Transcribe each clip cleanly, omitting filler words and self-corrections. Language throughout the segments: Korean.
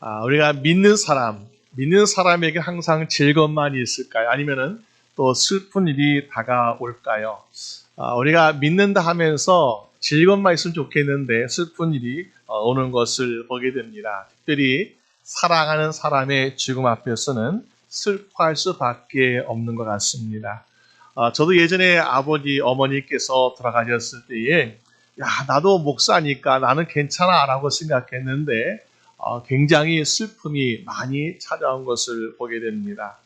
우리가 믿는 사람에게 항상 즐거움만이 있을까요? 아니면은 또 슬픈 일이 다가올까요? 우리가 믿는다 하면서 즐거움만 있으면 좋겠는데 슬픈 일이 오는 것을 보게 됩니다. 특별히 사랑하는 사람의 죽음 앞에서는 슬퍼할 수밖에 없는 것 같습니다. 저도 예전에 아버지, 어머니께서 돌아가셨을 때에 나도 목사니까 나는 괜찮아 라고 생각했는데 굉장히 슬픔이 많이 찾아온 것을 보게 됩니다.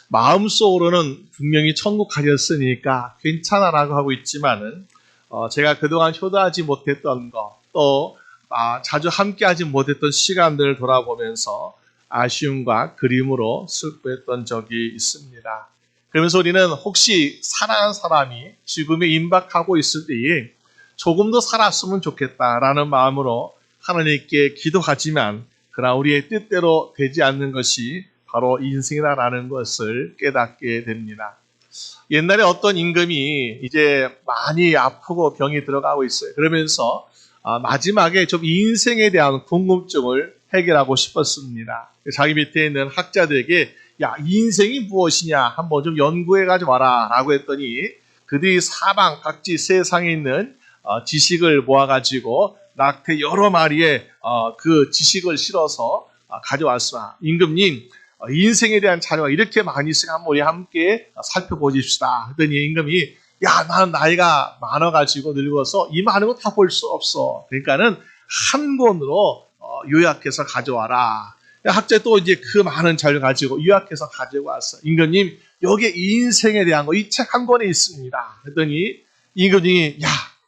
마음속으로는 분명히 천국 가셨으니까 괜찮아라고 하고 있지만은 제가 그동안 효도하지 못했던 것, 또 자주 함께하지 못했던 시간들을 돌아보면서 아쉬움과 그리움으로 슬퍼했던 적이 있습니다. 그러면서 우리는 혹시 사랑하는 사람이 죽음에 임박하고 있을 때에 조금 더 살았으면 좋겠다라는 마음으로 하나님께 기도하지만 그러나 우리의 뜻대로 되지 않는 것이 바로 인생이다라는 것을 깨닫게 됩니다. 옛날에 어떤 임금이 이제 많이 아프고 병이 들어가고 있어요. 그러면서 마지막에 좀 인생에 대한 궁금증을 해결하고 싶었습니다. 자기 밑에 있는 학자들에게 인생이 무엇이냐 한번 좀 연구해가지고 와라 라고 했더니 그들이 사방 각지 세상에 있는 지식을 모아가지고 낙태 여러 마리의 그 지식을 실어서 가져왔습니다. 임금님, 인생에 대한 자료가 이렇게 많이 있으니 한번 우리 함께 살펴보십시다. 하더니 임금이 나는 나이가 많아가지고 늙어서 이 많은 거 다 볼 수 없어. 그러니까는 한 권으로 요약해서 가져와라. 학자가 또 이제 그 많은 자료 가지고 요약해서 가지고 왔어. 임금님, 여기에 인생에 대한 거 이 책 한 권에 있습니다. 했더니 임금님이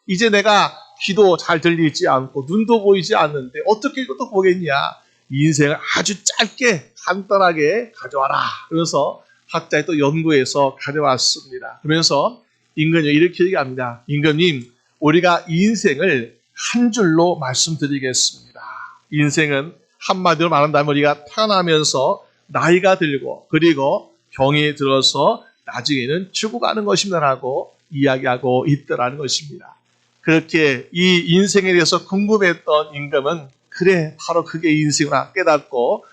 이제 내가 귀도 잘 들리지 않고 눈도 보이지 않는데 어떻게 이것도 보겠냐. 인생을 아주 짧게 간단하게 가져와라. 그래서 학자에 또 연구해서 가져왔습니다. 그러면서 임금이 이렇게 얘기합니다. 임금님, 우리가 인생을 한 줄로 말씀드리겠습니다. 인생은 한마디로 말한다면 우리가 태어나면서 나이가 들고 그리고 병이 들어서 나중에는 죽어가는 것입니다라고 이야기하고 있더라는 것입니다. 그렇게 이 인생에 대해서 궁금했던 임금은 그래 바로 그게 인생이구나 깨닫고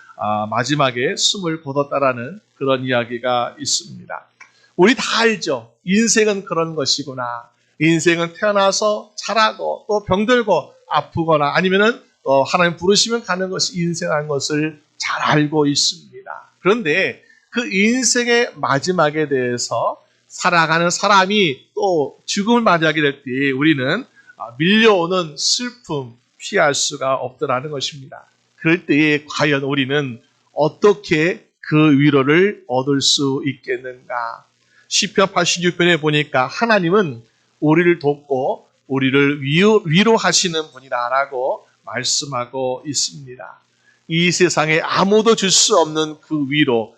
마지막에 숨을 거뒀다라는 그런 이야기가 있습니다. 우리 다 알죠. 인생은 그런 것이구나. 인생은 태어나서 자라고 또 병들고 아프거나 아니면은 또 하나님 부르시면 가는 것이 인생이라는 것을 잘 알고 있습니다. 그런데 그 인생의 마지막에 대해서 살아가는 사람이 또 죽음을 맞이하게 될 때 우리는 밀려오는 슬픔 피할 수가 없더라는 것입니다. 그럴 때에 과연 우리는 어떻게 그 위로를 얻을 수 있겠는가? 시편 86편에 보니까 하나님은 우리를 돕고 우리를 위로하시는 분이다라고 말씀하고 있습니다. 이 세상에 아무도 줄 수 없는 그 위로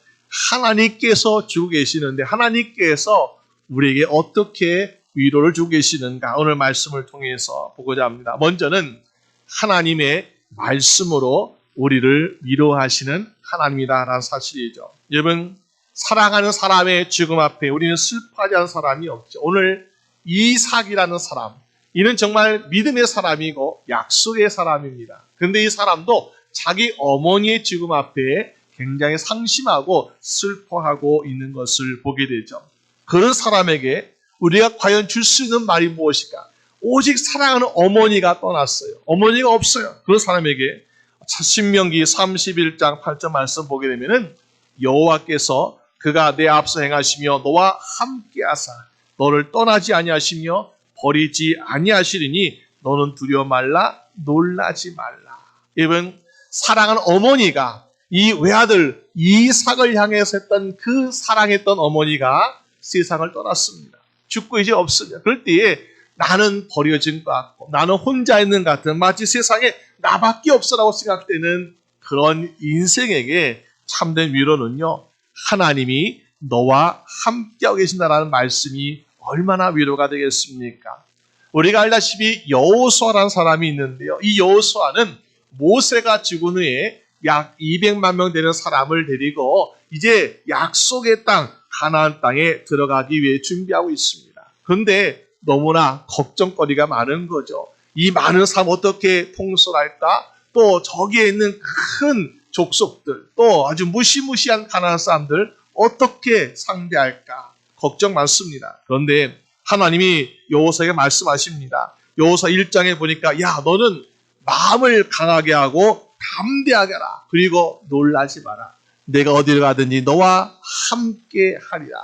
하나님께서 주고 계시는데 하나님께서 우리에게 어떻게 위로를 주고 계시는가 오늘 말씀을 통해서 보고자 합니다. 먼저는 하나님의 말씀으로 우리를 위로하시는 하나님이다라는 사실이죠. 여러분 사랑하는 사람의 죽음 앞에 우리는 슬퍼하지 않은 사람이 없죠. 오늘 이삭이라는 사람 이는 정말 믿음의 사람이고 약속의 사람입니다. 그런데 이 사람도 자기 어머니의 죽음 앞에 굉장히 상심하고 슬퍼하고 있는 것을 보게 되죠. 그런 사람에게 우리가 과연 줄 수 있는 말이 무엇일까? 오직 사랑하는 어머니가 떠났어요. 어머니가 없어요. 그런 사람에게 신명기 31장 8절 말씀 보게 되면은 여호와께서 그가 내 앞서 행하시며 너와 함께하사 너를 떠나지 아니하시며 버리지 아니하시리니 너는 두려워 말라 놀라지 말라. 여러분 사랑하는 어머니가 이 외아들 이삭을 향해서 했던 그 사랑했던 어머니가 세상을 떠났습니다. 죽고 이제 없으냐. 그럴 때에 나는 버려진 것 같고 나는 혼자 있는 것 같은 마치 세상에 나밖에 없어라고 생각되는 그런 인생에게 참된 위로는요. 하나님이 너와 함께하고 계신다라는 말씀이 얼마나 위로가 되겠습니까? 우리가 알다시피 여호수아라는 사람이 있는데요. 이 여호수아는 모세가 죽은 후에 약 200만 명 되는 사람을 데리고 이제 약속의 땅 가나안 땅에 들어가기 위해 준비하고 있습니다. 그런데 너무나 걱정거리가 많은 거죠. 이 많은 사람 어떻게 통솔할까? 또 저기에 있는 큰 족속들, 또 아주 무시무시한 가나안 사람들 어떻게 상대할까 걱정 많습니다. 그런데 하나님이 여호수아에게 말씀하십니다. 여호수아 1장에 보니까 야 너는 마음을 강하게 하고 담대하게 하라. 그리고 놀라지 마라. 내가 어디를 가든지 너와 함께 하리라.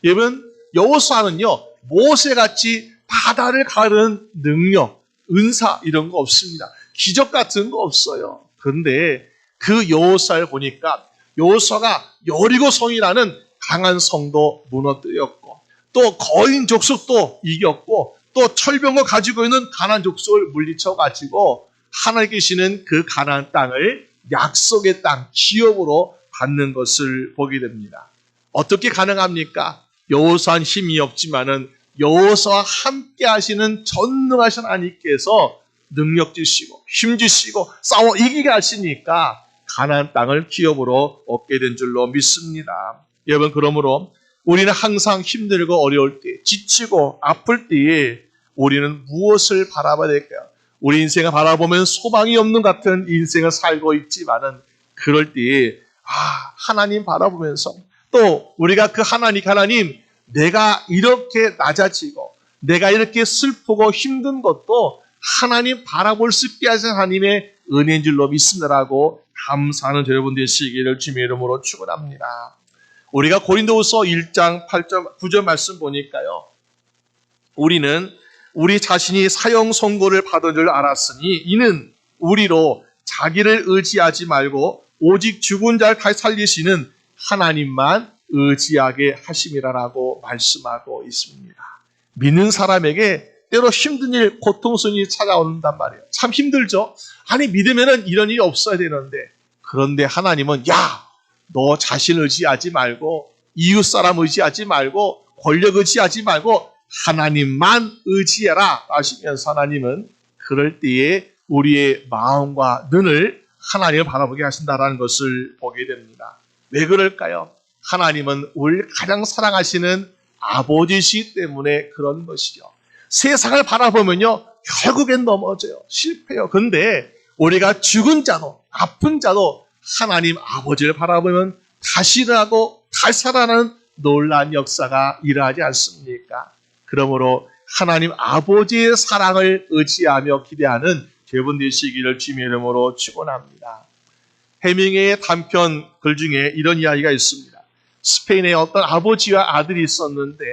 여러분 여호수아는요 모세같이 바다를 가르는 능력, 은사 이런 거 없습니다. 기적 같은 거 없어요. 그런데 그 여호수아를 보니까 여호수아가 여리고성이라는 강한 성도 무너뜨렸고 또 거인 족속도 이겼고 또 철병거 가지고 있는 가나안 족속을 물리쳐 가지고 하나님께 주시는 그 가나안 땅을 약속의 땅 기업으로 받는 것을 보게 됩니다. 어떻게 가능합니까? 여호수아는 힘이 없지만은 여호수아와 함께 하시는 전능하신 하나님께서 능력 주시고 힘 주시고 싸워 이기게 하시니까 가나안 땅을 기업으로 얻게 된 줄로 믿습니다. 여러분 그러므로 우리는 항상 힘들고 어려울 때 지치고 아플 때에 우리는 무엇을 바라봐야 될까요? 우리 인생을 바라보면 소망이 없는 같은 인생을 살고 있지만은 그럴 때에 하나님 바라보면서 또 우리가 그 하나님 내가 이렇게 낮아지고 내가 이렇게 슬프고 힘든 것도 하나님 바라볼 수 있게 하신 하나님의 은혜인 줄로 믿습니다라고 감사하는 여러분 되시기를 주님의 이름으로 축원합니다. 우리가 고린도후서 1장 8절 9절 말씀 보니까요. 우리는 우리 자신이 사형 선고를 받은 줄 알았으니 이는 우리로 자기를 의지하지 말고 오직 죽은 자를 다시 살리시는 하나님만 의지하게 하심이라고 말씀하고 있습니다. 믿는 사람에게 때로 힘든 일, 고통스러운 일이 찾아온단 말이에요. 참 힘들죠? 아니 믿으면 이런 일이 없어야 되는데 그런데 하나님은 너 자신 의지하지 말고 이웃사람 의지하지 말고 권력 의지하지 말고 하나님만 의지해라 하시면서 하나님은 그럴 때에 우리의 마음과 눈을 하나님을 바라보게 하신다는 것을 보게 됩니다. 왜 그럴까요? 하나님은 우리를 가장 사랑하시는 아버지시기 때문에 그런 것이죠. 세상을 바라보면요 결국엔 넘어져요. 실패해요. 그런데 우리가 죽은 자도 아픈 자도 하나님 아버지를 바라보면 다시 일어나고 다시 살아나는 놀라운 역사가 일어나지 않습니까? 그러므로 하나님 아버지의 사랑을 의지하며 기대하는 여러분 되시기를 주님의 이름으로 축원합니다. 해밍웨이의 단편 글 중에 이런 이야기가 있습니다. 스페인에 어떤 아버지와 아들이 있었는데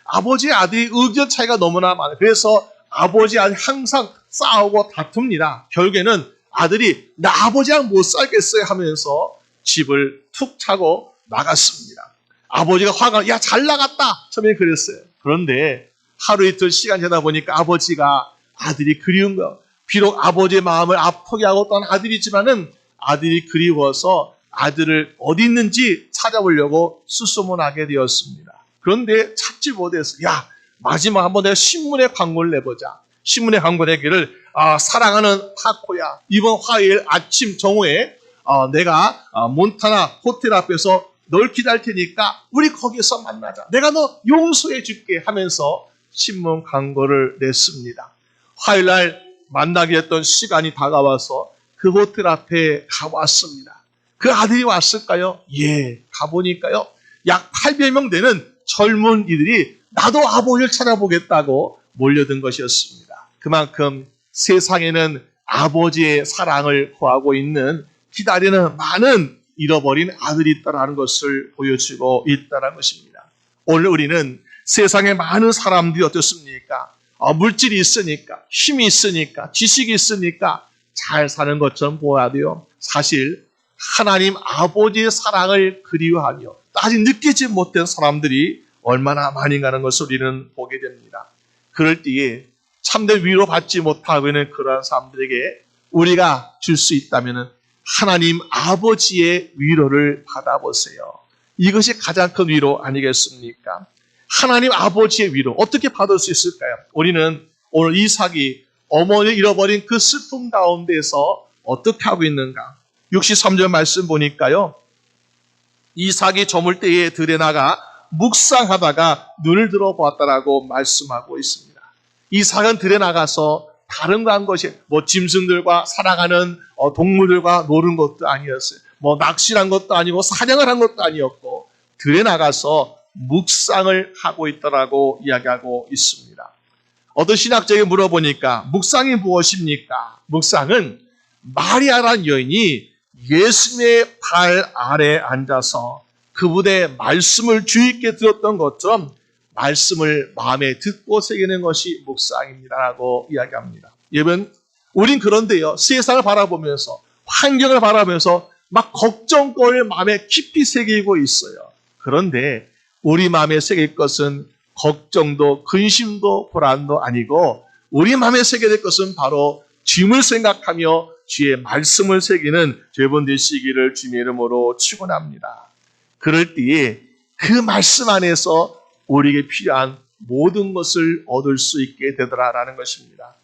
아버지와 아들이 의견 차이가 너무나 많아요. 그래서 아버지와 아들이 항상 싸우고 다툽니다. 결국에는 아들이 나 아버지랑 못 살겠어요 하면서 집을 툭 차고 나갔습니다. 아버지가 화가 야 잘 나갔다 처음에 그랬어요. 그런데 하루 이틀 시간 지나다 보니까 아버지가 아들이 그리운 거예요. 비록 아버지의 마음을 아프게 하고 떠난 아들이지만은 아들이 그리워서 아들을 어디 있는지 찾아보려고 수소문하게 되었습니다. 그런데 찾지 못했어요. 마지막 한번 내가 신문에 광고를 내보자. 신문에 광고 내기를 사랑하는 타코야 이번 화요일 아침 정오에 내가 몬타나 호텔 앞에서 널 기다릴 테니까 우리 거기서 만나자. 내가 너 용서해 줄게 하면서 신문 광고를 냈습니다. 화요일 날 만나게 했던 시간이 다가와서 그 호텔 앞에 가봤습니다. 그 아들이 왔을까요? 예, 가보니까요. 약 800명 되는 젊은 이들이 나도 아버지를 찾아보겠다고 몰려든 것이었습니다. 그만큼 세상에는 아버지의 사랑을 구하고 있는 기다리는 많은 잃어버린 아들이 있다는 것을 보여주고 있다는 것입니다. 오늘 우리는 세상에 많은 사람들이 어떻습니까? 물질이 있으니까, 힘이 있으니까, 지식이 있으니까 잘 사는 것처럼 보아야 돼요. 사실 하나님 아버지의 사랑을 그리워하며 아직 느끼지 못한 사람들이 얼마나 많은가는 것을 우리는 보게 됩니다. 그럴 때에 참된 위로받지 못하고 있는 그러한 사람들에게 우리가 줄 수 있다면 하나님 아버지의 위로를 받아보세요. 이것이 가장 큰 위로 아니겠습니까? 하나님 아버지의 위로 어떻게 받을 수 있을까요? 우리는 오늘 이삭이 어머니를 잃어버린 그 슬픔 가운데서 어떻게 하고 있는가? 63절 말씀 보니까요. 이삭이 저물 때에 들에 나가 묵상하다가 눈을 들어보았다라고 말씀하고 있습니다. 이삭은 들에 나가서 다른 거 한 것이 짐승들과 사랑하는 동물들과 노는 것도 아니었어요. 뭐 낚시를 한 것도 아니고 사냥을 한 것도 아니었고 들에 나가서 묵상을 하고 있더라고 이야기하고 있습니다. 어떤 신학자에게 물어보니까 묵상이 무엇입니까? 묵상은 마리아라는 여인이 예수님의 발 아래 앉아서 그분의 말씀을 주의 있게 들었던 것처럼 말씀을 마음에 듣고 새기는 것이 묵상입니다라고 이야기합니다. 여러분, 우린 그런데요, 세상을 바라보면서 환경을 바라보면서 막 걱정거리를 마음에 깊이 새기고 있어요. 그런데 우리 마음에 새길 것은 걱정도 근심도 불안도 아니고 우리 마음에 새겨야 될 것은 바로 주님을 생각하며 주의 말씀을 새기는 여러분 되시기를 주님의 이름으로 축원합니다. 그럴 때에 그 말씀 안에서 우리에게 필요한 모든 것을 얻을 수 있게 되더라라는 것입니다.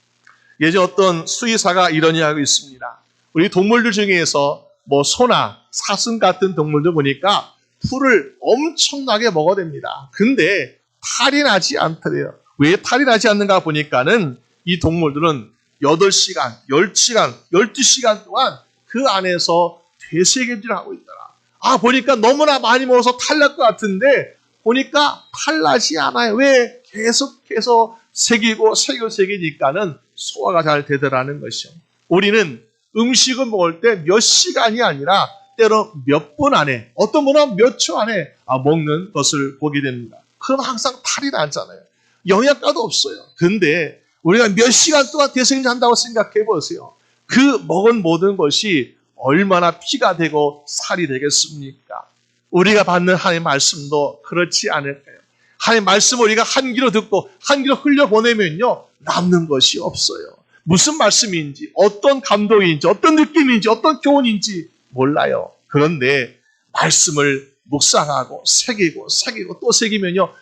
예전 어떤 수의사가 이런 이야기가 있습니다. 우리 동물들 중에서 뭐 소나 사슴 같은 동물들 보니까 풀을 엄청나게 먹어댑니다. 근데 탈이 나지 않더래요. 왜 탈이 나지 않는가 보니까는 이 동물들은 8시간, 10시간, 12시간 동안 그 안에서 되새김질을 하고 있더라. 보니까 너무나 많이 먹어서 탈날 것 같은데 보니까 탈나지 않아요. 왜? 계속해서 새기고 새기니까는 소화가 잘 되더라는 것이요. 우리는 음식을 먹을 때 몇 시간이 아니라 때로 몇 분 안에, 어떤 분은 몇 초 안에 먹는 것을 보게 됩니다. 그럼 항상 탈이 나잖아요. 영양가도 없어요. 근데 우리가 몇 시간 동안 대승질 한다고 생각해 보세요. 그 먹은 모든 것이 얼마나 피가 되고 살이 되겠습니까? 우리가 받는 하나님의 말씀도 그렇지 않을까요? 하나님의 말씀을 우리가 한 귀로 듣고 한 귀로 흘려보내면요, 남는 것이 없어요. 무슨 말씀인지, 어떤 감동인지, 어떤 느낌인지, 어떤 교훈인지 몰라요. 그런데 말씀을 묵상하고 새기고 또 새기면요,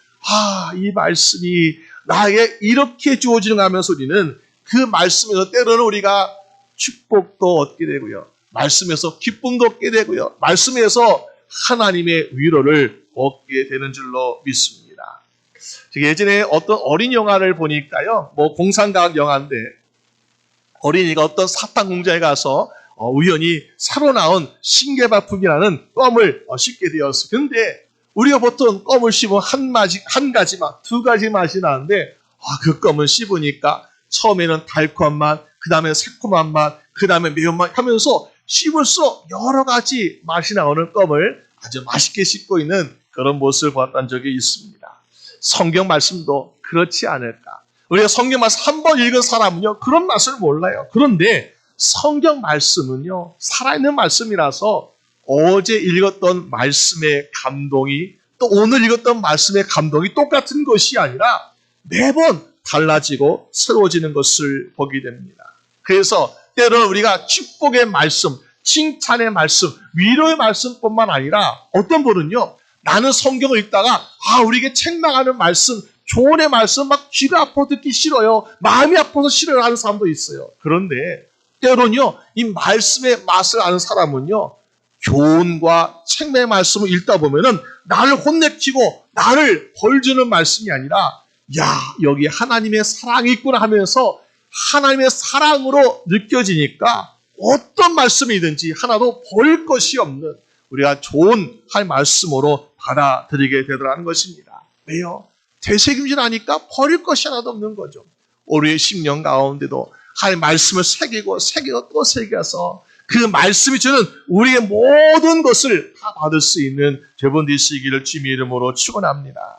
이 말씀이 나에게 이렇게 주어지는 하면서 우리는 그 말씀에서 때로는 우리가 축복도 얻게 되고요, 말씀에서 기쁨도 얻게 되고요, 말씀에서 하나님의 위로를 얻게 되는 줄로 믿습니다. 예전에 어떤 어린 영화를 보니까요, 뭐 공상과학 영화인데 어린이가 어떤 사탕 공장에 가서 우연히 새로 나온 신개발품이라는 껌을 씹게 되었어요. 근데 우리가 보통 껌을 씹으면 한 가지 맛, 두 가지 맛이 나는데 그 껌을 씹으니까 처음에는 달콤한 맛, 그 다음에 새콤한 맛, 그 다음에 매운맛 하면서 씹을수록 여러 가지 맛이 나오는 껌을 아주 맛있게 씹고 있는 그런 모습을 보았던 적이 있습니다. 성경 말씀도 그렇지 않을까? 우리가 성경 말씀 한 번 읽은 사람은요, 그런 맛을 몰라요. 그런데 성경 말씀은요, 살아있는 말씀이라서 어제 읽었던 말씀의 감동이 또 오늘 읽었던 말씀의 감동이 똑같은 것이 아니라 매번 달라지고 새로워지는 것을 보게 됩니다. 그래서 때로는 우리가 축복의 말씀, 칭찬의 말씀, 위로의 말씀뿐만 아니라 어떤 분은요, 나는 성경을 읽다가 우리에게 책망하는 말씀, 조언의 말씀 막 귀가 아파 듣기 싫어요, 마음이 아파서 싫어요 하는 사람도 있어요. 그런데 때로는요, 이 말씀의 맛을 아는 사람은요, 교훈과 책망의 말씀을 읽다 보면은 나를 혼내키고 나를 벌주는 말씀이 아니라 여기 하나님의 사랑이 있구나 하면서 하나님의 사랑으로 느껴지니까 어떤 말씀이든지 하나도 버릴 것이 없는 우리가 좋은 할 말씀으로 받아들이게 되더라는 것입니다. 왜요? 되새김질하니까 버릴 것이 하나도 없는 거죠. 우리의 심령 가운데도 하나님의 말씀을 새기고 또 새겨서 그 말씀이 주는 우리의 모든 것을 다 받을 수 있는 여러분 되시기를 주님의 이름으로 축원합니다.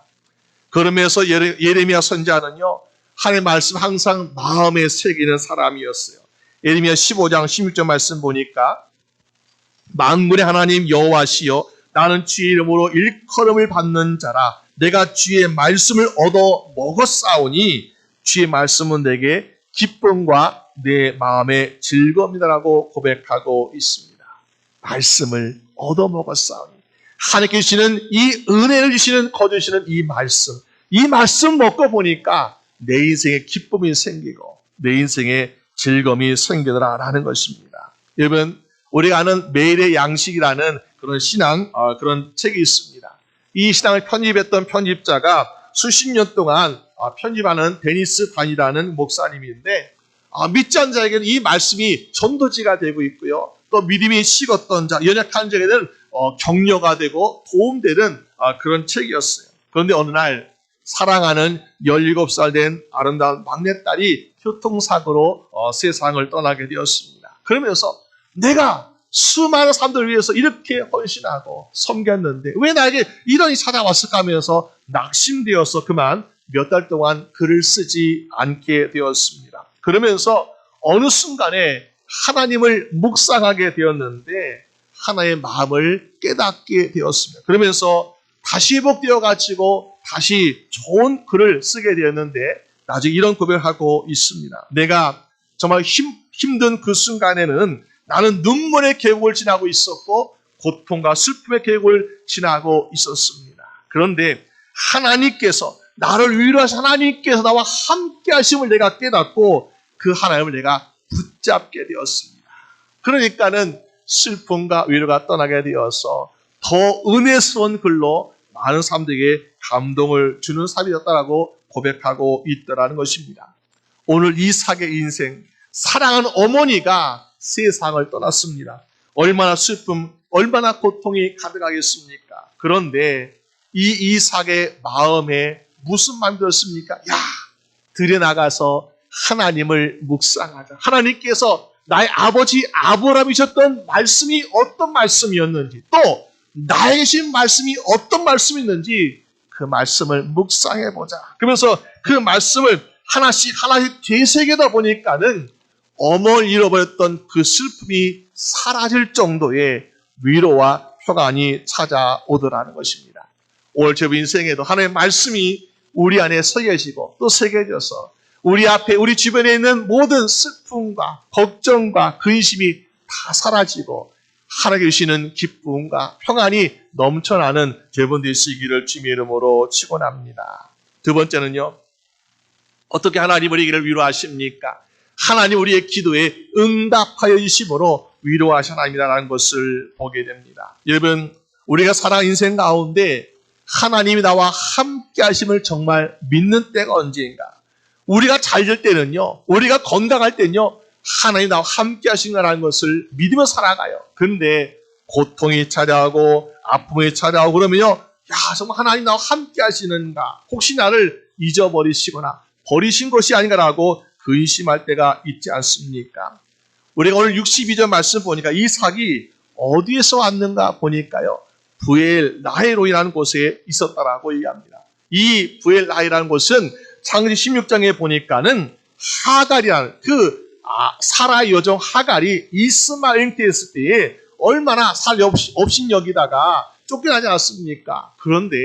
그러면서 예레미야 선지자는요, 하나님의 말씀 항상 마음에 새기는 사람이었어요. 예레미야 15장 16절 말씀 보니까 만군의 하나님 여호와시여, 나는 주의 이름으로 일컬음을 받는 자라. 내가 주의 말씀을 얻어 먹었사오니 주의 말씀은 내게 기쁨과 내 마음의 즐거움이다라고 고백하고 있습니다. 말씀을 얻어 먹었사오니, 하나님께 주시는 이 은혜를 주시는 거두시는 이 말씀 먹고 보니까 내 인생에 기쁨이 생기고 내 인생에 즐거움이 생기더라라는 것입니다. 여러분, 우리가 아는 매일의 양식이라는 그런 신앙, 그런 책이 있습니다. 이 신앙을 편집했던 편집자가 수십 년 동안 편집하는 데니스 단이라는 목사님인데, 믿지 않는 자에게는 이 말씀이 전도지가 되고 있고요, 또 믿음이 식었던 자, 연약한 자에게는 격려가 되고 도움되는 그런 책이었어요. 그런데 어느 날 사랑하는 17살 된 아름다운 막내딸이 교통사고로 세상을 떠나게 되었습니다. 그러면서 내가 수많은 사람들을 위해서 이렇게 헌신하고 섬겼는데 왜 나에게 이런 일이 찾아왔을까 하면서 낙심되어서 그만 몇 달 동안 글을 쓰지 않게 되었습니다. 그러면서 어느 순간에 하나님을 묵상하게 되었는데 하나의 마음을 깨닫게 되었습니다. 그러면서 다시 회복되어 가지고 다시 좋은 글을 쓰게 되었는데 나중에 이런 고백을 하고 있습니다. 내가 정말 힘든 그 순간에는 나는 눈물의 계곡을 지나고 있었고 고통과 슬픔의 계곡을 지나고 있었습니다. 그런데 하나님께서 나를 위로하신 하나님께서 나와 함께 하심을 내가 깨닫고 그 하나님을 내가 붙잡게 되었습니다. 그러니까는 슬픔과 위로가 떠나게 되어서 더 은혜스러운 글로 많은 사람들에게 감동을 주는 사람이 되었다라고 고백하고 있더라는 것입니다. 오늘 이삭의 인생, 사랑하는 어머니가 세상을 떠났습니다. 얼마나 슬픔, 얼마나 고통이 가득하겠습니까? 그런데 이 이삭의 마음에 무슨 마음이 들었습니까? 야, 들여나가서 하나님을 묵상하자. 하나님께서 나의 아버지 아브라함이셨던 말씀이 어떤 말씀이었는지, 또 나에게 주신 말씀이 어떤 말씀이었는지 그 말씀을 묵상해보자. 그러면서 그 말씀을 하나씩 되새기다 보니까는 어머니를 잃어버렸던 그 슬픔이 사라질 정도의 위로와 평안이 찾아오더라는 것입니다. 오늘 제 인생에도 하나님의 말씀이 우리 안에 서 계시고 또 새겨져서 우리 앞에 우리 주변에 있는 모든 슬픔과 걱정과 근심이 다 사라지고 하나님께 주시는 기쁨과 평안이 넘쳐나는 여러분 되시기를 주님의 이름으로 축원합니다. 두 번째는요. 어떻게 하나님 우리를 위로하십니까? 하나님 우리의 기도에 응답하여 주심으로 위로하신 하나님이라는 것을 보게 됩니다. 여러분 우리가 살아가는 인생 가운데 하나님이 나와 함께 하심을 정말 믿는 때가 언제인가? 우리가 잘 될 때는요. 우리가 건강할 때는요. 하나님이 나와 함께 하신다는 것을 믿으며 살아가요. 그런데 고통이 찾아오고 아픔이 찾아오고 그러면요. 야 정말 하나님 나와 함께 하시는가? 혹시 나를 잊어버리시거나 버리신 것이 아닌가라고 근심할 때가 있지 않습니까? 우리가 오늘 62절 말씀 보니까 이삭이 어디에서 왔는가 보니까요. 부엘라헬이라는 곳에 있었다라고 얘기합니다. 이 부엘라헬이라는 곳은 창세기 16장에 보니까는 하갈이라는 사라의 여종 하갈이 이스마엘 때였을 때에 얼마나 살 업신여기다가 쫓겨나지 않았습니까? 그런데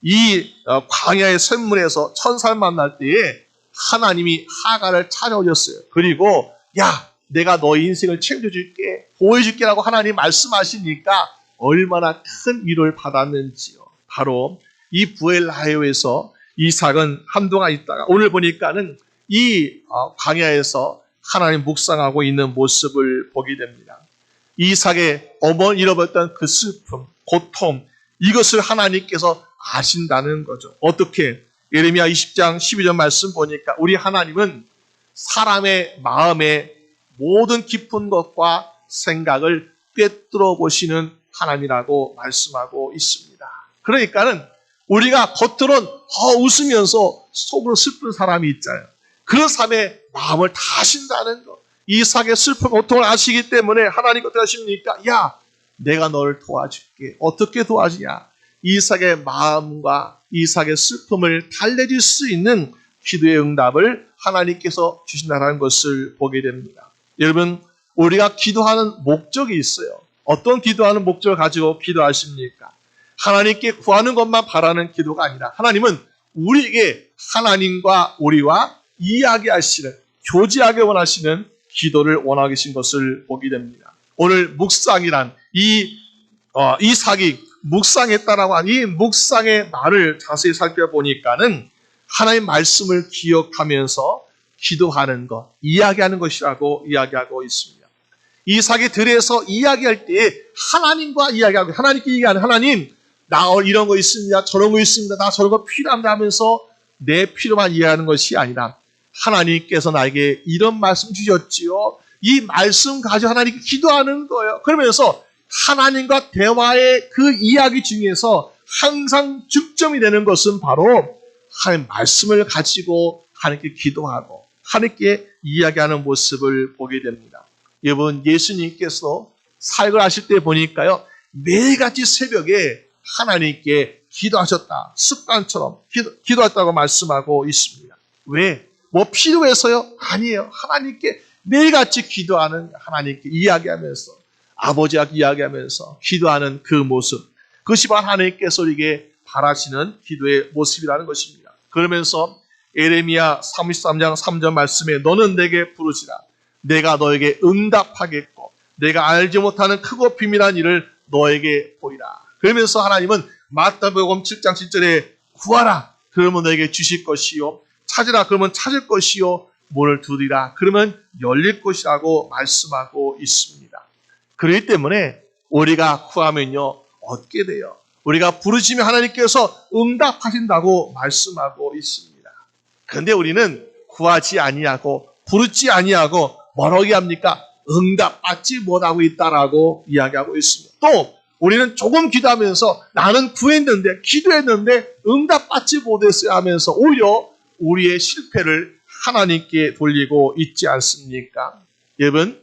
이 광야의 샘물에서 천사를 만날 때에 하나님이 하갈을 찾아오셨어요. 그리고 야 내가 너의 인생을 챙겨줄게 보여줄게라고 하나님 말씀하시니까 얼마나 큰 위로를 받았는지요. 바로 이 부엘라헬에서 이삭은 한동안 있다가 오늘 보니까는 이 광야에서 하나님 묵상하고 있는 모습을 보게 됩니다. 이삭의 어머니 잃어버렸던 그 슬픔, 고통 이것을 하나님께서 아신다는 거죠. 어떻게? 예레미야 20장 12절 말씀 보니까 우리 하나님은 사람의 마음의 모든 깊은 것과 생각을 꿰뚫어 보시는 하나님이라고 말씀하고 있습니다. 그러니까는 우리가 겉으로는 웃으면서 속으로 슬픈 사람이 있잖아요. 그런 사람의 마음을 다 아신다는 것. 이삭의 슬픈 고통을 아시기 때문에 하나님 어떻게 하십니까? 야, 내가 너를 도와줄게. 어떻게 도와주냐? 이삭의 마음과 이삭의 슬픔을 달래줄 수 있는 기도의 응답을 하나님께서 주신다는 것을 보게 됩니다. 여러분, 우리가 기도하는 목적이 있어요. 어떤 기도하는 목적을 가지고 기도하십니까? 하나님께 구하는 것만 바라는 기도가 아니라 하나님은 우리에게 하나님과 우리와 이야기하시는, 교제하게 원하시는 기도를 원하고 계신 것을 보게 됩니다. 오늘 묵상이란 이삭이 묵상했다라고 한 이 묵상의 말을 자세히 살펴보니까는 하나님의 말씀을 기억하면서 기도하는 것, 이야기하는 것이라고 이야기하고 있습니다. 이삭이 들에서 이야기할 때에 하나님과 이야기하고 하나님께 얘기하는 하나님, 나 이런 거 있습니다. 저런 거 있습니다. 나 저런 거 필요합니다 하면서 내 필요만 이해하는 것이 아니라 하나님께서 나에게 이런 말씀 주셨지요. 이 말씀 가지고 하나님께 기도하는 거예요. 그러면서 하나님과 대화의 그 이야기 중에서 항상 중점이 되는 것은 바로 하나님 말씀을 가지고 하나님께 기도하고 하나님께 이야기하는 모습을 보게 됩니다. 여러분, 예수님께서 사역을 하실 때 보니까요, 매일같이 새벽에 하나님께 기도하셨다. 습관처럼 기도했다고 말씀하고 있습니다. 왜? 뭐 필요해서요? 아니에요. 하나님께 매일같이 기도하는, 하나님께 이야기하면서, 아버지와 이야기하면서 기도하는 그 모습, 그것이 바로 하나님께서 우리에게 바라시는 기도의 모습이라는 것입니다. 그러면서 에레미야 33장 3절 말씀에 너는 내게 부르시라. 내가 너에게 응답하겠고 내가 알지 못하는 크고 비밀한 일을 너에게 보이라. 그러면서 하나님은 마태복음 7장 7절에 구하라. 그러면 너에게 주실 것이요. 찾으라. 그러면 찾을 것이요. 문을 두드리라. 그러면 열릴 것이라고 말씀하고 있습니다. 그렇기 때문에 우리가 구하면요, 얻게 돼요. 우리가 부르시면 하나님께서 응답하신다고 말씀하고 있습니다. 그런데 우리는 구하지 아니하고 부르지 아니하고 뭐라고 합니까? 응답받지 못하고 있다라고 이야기하고 있습니다. 또 우리는 조금 기도하면서 나는 구했는데 기도했는데 응답받지 못했어야 하면서 오히려 우리의 실패를 하나님께 돌리고 있지 않습니까? 여러분,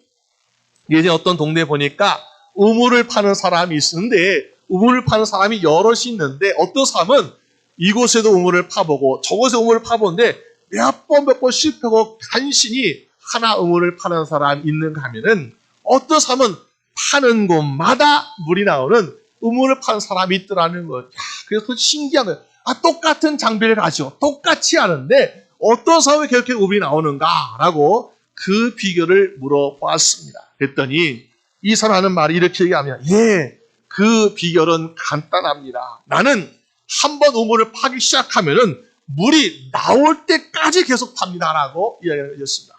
예전에 어떤 동네에 보니까 우물을 파는 사람이 있는데 우물을 파는 사람이 여럿이 있는데 어떤 사람은 이곳에도 우물을 파보고 저곳에 우물을 파보는데 몇 번 실패하고 간신히 하나 우물을 파는 사람이 있는가 하면은 어떤 사람은 파는 곳마다 물이 나오는 우물을 파는 사람이 있더라는 거예요. 그래서 신기한 거예요. 똑같은 장비를 가지고 똑같이 하는데 어떤 사람이 그렇게 우물이 나오는가라고 그 비결을 물어보았습니다. 그랬더니 이 사람 하는 말이 이렇게 얘기하면 그 비결은 간단합니다. 나는 한번 우물을 파기 시작하면은 물이 나올 때까지 계속 팝니다라고 이야기를 해줬습니다.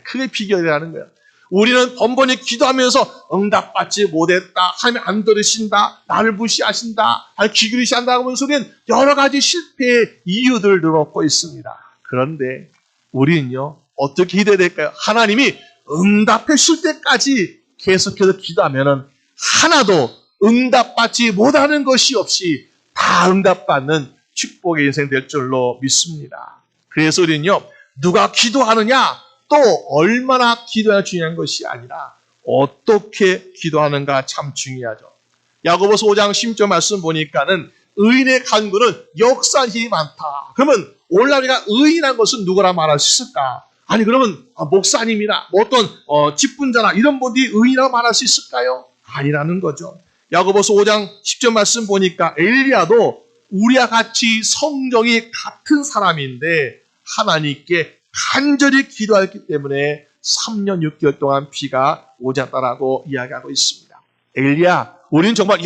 그게 비결이라는 거예요. 우리는 번번이 기도하면서 응답받지 못했다, 하나님 안 들으신다, 나를 무시하신다, 귀 기울이신다고 하면서 우리는 여러 가지 실패의 이유들을 늘어놓고 있습니다. 그런데 우리는요, 어떻게 기도해야 될까요? 하나님이 응답해 줄 때까지 계속해서 기도하면은 하나도 응답받지 못하는 것이 없이 다 응답받는 축복의 인생 될 줄로 믿습니다. 그래서 우리는요, 누가 기도하느냐, 또 얼마나 기도가 중요한 것이 아니라 어떻게 기도하는가 참 중요하죠. 야고보서 5장 10절 말씀 보니까는 의인의 간구는 역사한 힘이 많다. 그러면 오늘날 우리가 의인한 것은 누구라 말할 수 있을까? 아니 그러면 목사님이나 어떤 직분자나 이런 분들이 의인이라고 말할 수 있을까요? 아니라는 거죠. 야고보서 5장 10절 말씀 보니까 엘리야도 우리와 같이 성정이 같은 사람인데 하나님께 간절히 기도했기 때문에 3년 6개월 동안 비가 오지 않았다라고 이야기하고 있습니다. 엘리야, 우리는 정말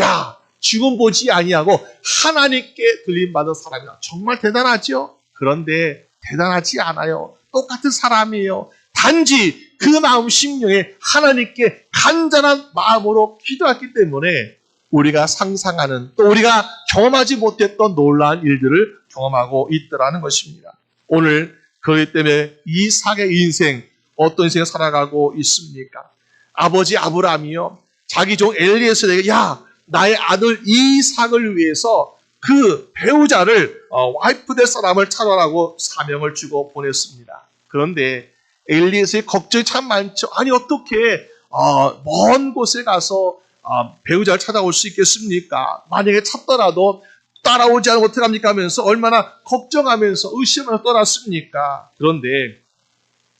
지금 보지 아니하고 하나님께 들림받은 사람이다. 정말 대단하죠? 그런데 대단하지 않아요. 똑같은 사람이에요. 단지 그 마음 심령에 하나님께 간절한 마음으로 기도했기 때문에 우리가 상상하는 또 우리가 경험하지 못했던 놀라운 일들을 경험하고 있더라는 것입니다. 오늘 그렇기 때문에 이삭의 인생 어떤 인생을 살아가고 있습니까? 아버지 아브라함이요, 자기 종 엘리에셀에게 나의 아들 이삭을 위해서 그 배우자를 와이프 될 사람을 찾아라고 사명을 주고 보냈습니다. 그런데 엘리에셀의 걱정이 참 많죠. 아니 어떻게 먼 곳에 가서 배우자를 찾아올 수 있겠습니까? 만약에 찾더라도 따라오지 않으면 어떡합니까 하면서 얼마나 걱정하면서 의심하면서 떠났습니까? 그런데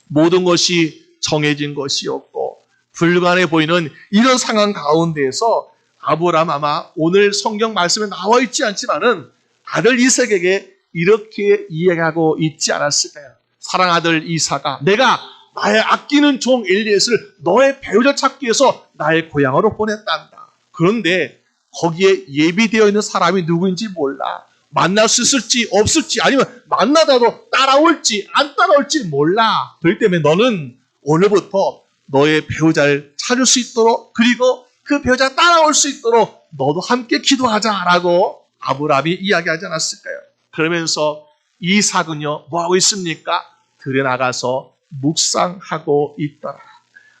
모든 것이 정해진 것이었고 불가능해 보이는 이런 상황 가운데에서 아브라함 아마 오늘 성경 말씀에 나와 있지 않지만은 아들 이삭에게 이렇게 이야기하고 있지 않았을까요? 사랑 아들 이삭아, 내가 나의 아끼는 종 엘리에셀을 너의 배우자 찾기 위해서 나의 고향으로 보냈단다. 그런데 거기에 예비되어 있는 사람이 누구인지 몰라. 만날 수 있을지 없을지 아니면 만나다도 따라올지 안 따라올지 몰라. 그렇기 때문에 너는 오늘부터 너의 배우자를 찾을 수 있도록 그리고 그 배우자가 따라올 수 있도록 너도 함께 기도하자라고 아브라함이 이야기하지 않았을까요? 그러면서 이삭은요 뭐하고 있습니까? 들에 나가서 묵상하고 있더라.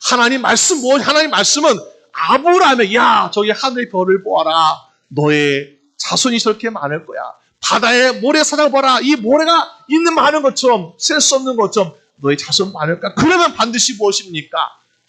하나님 말씀 하나님 말씀은 아브라함에게 야 저기 하늘의 별을 보아라. 너의 자손이 저렇게 많을 거야. 바다의 모래사장 봐라. 이 모래가 있는 많은 것처럼 셀 수 없는 것처럼 너의 자손 많을까? 그러면 반드시 무엇입니까?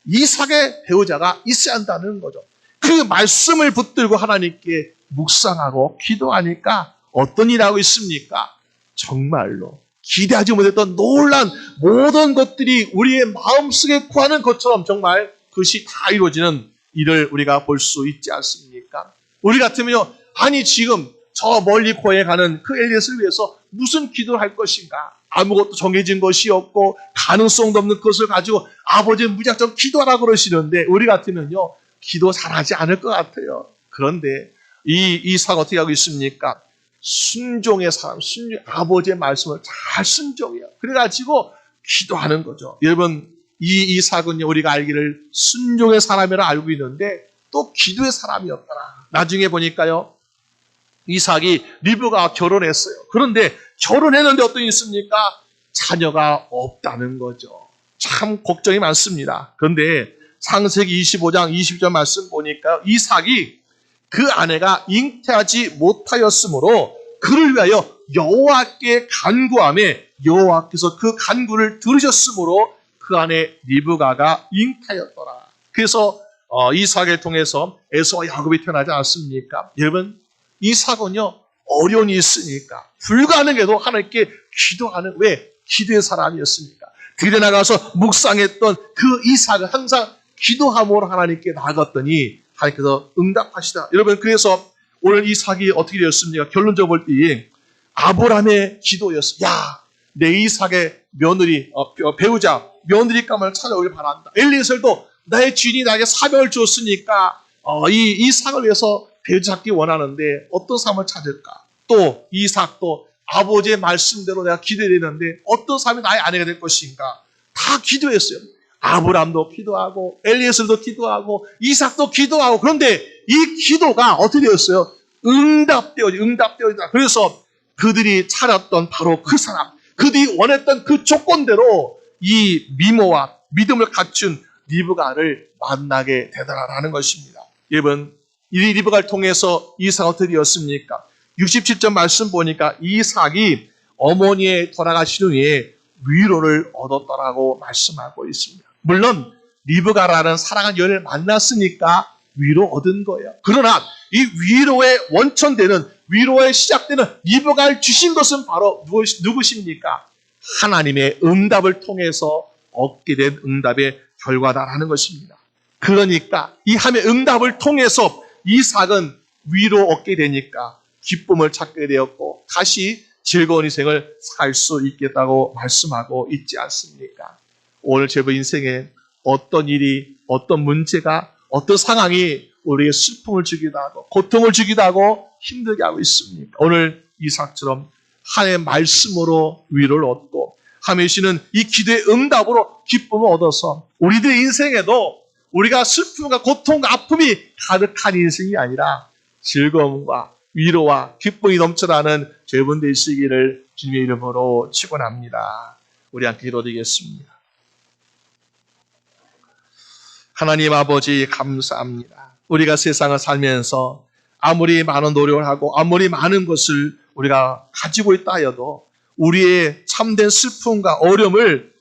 이삭의 배우자가 있어야 한다는 거죠. 그 말씀을 붙들고 하나님께 묵상하고 기도하니까 어떤 일을 하고 있습니까? 정말로 기대하지 못했던 놀란 모든 것들이 우리의 마음속에 구하는 것처럼 정말 그것이 다 이루어지는 일을 우리가 볼 수 있지 않습니까? 우리 같으면요, 아니 지금 저 멀리 고에 가는 그 엘리엇을 위해서 무슨 기도를 할 것인가? 아무것도 정해진 것이 없고 가능성도 없는 것을 가지고 아버지는 무작정 기도하라고 그러시는데 우리 같으면요, 기도 잘하지 않을 것 같아요. 그런데 이 이삭 어떻게 하고 있습니까? 순종의 사람, 아버지의 말씀을 잘 순종해요. 그래가지고 기도하는 거죠. 여러분, 이 이삭은요, 우리가 알기를 순종의 사람이라 알고 있는데 또 기도의 사람이었더라. 나중에 보니까요, 이삭이 리브가와 결혼했어요. 그런데 결혼했는데 어떤 일이 있습니까? 자녀가 없다는 거죠. 참 걱정이 많습니다. 그런데 창세기 25장 20절 말씀 보니까 이삭이 그 아내가 잉태하지 못하였으므로 그를 위하여 여호와께 간구하매 여호와께서 그 간구를 들으셨으므로 그 아내 리브가가 잉태하였더라. 그래서 이삭을 통해서 에서와 야곱이 태어나지 않습니까? 여러분, 이삭은요, 어려움이 있으니까 불가능해도 하나님께 기도하는, 왜? 기도의 사람이었으니까. 들에 나가서 묵상했던 그 이삭은 항상 기도함으로 하나님께 나아갔더니 하나님께서 응답하시다. 여러분, 그래서 오늘 이삭이 어떻게 되었습니까? 결론적으로 볼 때 아브라함의 기도였어요. 야, 내 이삭의 며느리, 배우자, 며느리감을 찾아오길 바란다. 엘리에셀도 나의 주인이 나에게 사명을 주었으니까 이 이삭을 위해서 배우자 찾기 원하는데 어떤 삶을 찾을까? 또 이삭도 아버지의 말씀대로 내가 기도했는데 어떤 삶이 나의 아내가 될 것인가? 다 기도했어요. 아브람도 기도하고 엘리에셀도 기도하고 이삭도 기도하고, 그런데 이 기도가 어떻게 되었어요? 응답되어진다. 그래서 그들이 찾았던 바로 그 사람, 그들이 원했던 그 조건대로 이 미모와 믿음을 갖춘 리브가를 만나게 되더라라는 것입니다. 여러분, 이 리브가를 통해서 이삭이 어떻게 되었습니까? 67절 말씀 보니까 이삭이 어머니의 돌아가신 후에 위로를 얻었더라고 말씀하고 있습니다. 물론 리브가라는 사랑하는 여인을 만났으니까 위로 얻은 거예요. 그러나 이 위로의 원천되는, 위로의 시작되는 리브가를 주신 것은 바로 누구십니까? 하나님의 응답을 통해서 얻게 된 응답의 결과다라는 것입니다. 그러니까 이 하나님의 응답을 통해서 이삭은 위로 얻게 되니까 기쁨을 찾게 되었고 다시 즐거운 인생을 살 수 있겠다고 말씀하고 있지 않습니까? 오늘 제 인생에 어떤 일이, 어떤 문제가, 어떤 상황이 우리에게 슬픔을 주기도 하고 고통을 주기도 하고 힘들게 하고 있습니까? 오늘 이삭처럼 하나님의 말씀으로 위로를 얻고 하나님의 주시는 이 기도의 응답으로 기쁨을 얻어서 우리들의 인생에도 우리가 슬픔과 고통과 아픔이 가득한 인생이 아니라 즐거움과 위로와 기쁨이 넘쳐나는 여러분 되시기를 주님의 이름으로 축원합니다. 우리 함께 기도드리겠습니다. 하나님 아버지 감사합니다. 우리가 세상을 살면서 아무리 많은 노력을 하고 아무리 많은 것을 우리가 가지고 있다 하여도 우리의 참된 슬픔과 어려움을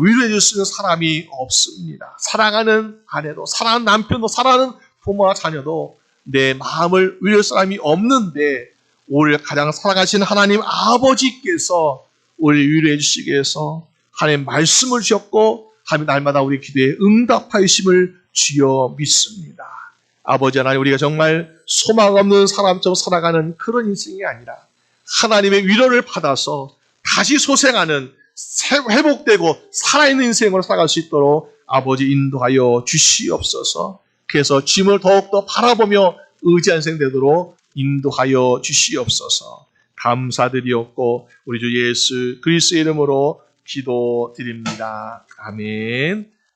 위로해 줄 수 있는 사람이 없습니다. 사랑하는 아내도, 사랑하는 남편도, 사랑하는 부모와 자녀도 내 마음을 위로할 사람이 없는데 우리를 가장 사랑하시는 하나님 아버지께서 우리를 위로해 주시기 위해서 하나님 말씀을 주셨고 하나님 날마다 우리 기도에 응답하심을 주여 믿습니다. 아버지 하나님, 우리가 정말 소망 없는 사람처럼 살아가는 그런 인생이 아니라 하나님의 위로를 받아서 다시 소생하는, 회복되고 살아있는 인생으로 살아갈 수 있도록 아버지 인도하여 주시옵소서. 그래서 주님을 더욱더 바라보며 의지한 인생 되도록 인도하여 주시옵소서. 감사드리옵고 우리 주 예수 그리스도의 이름으로 기도드립니다. 아멘.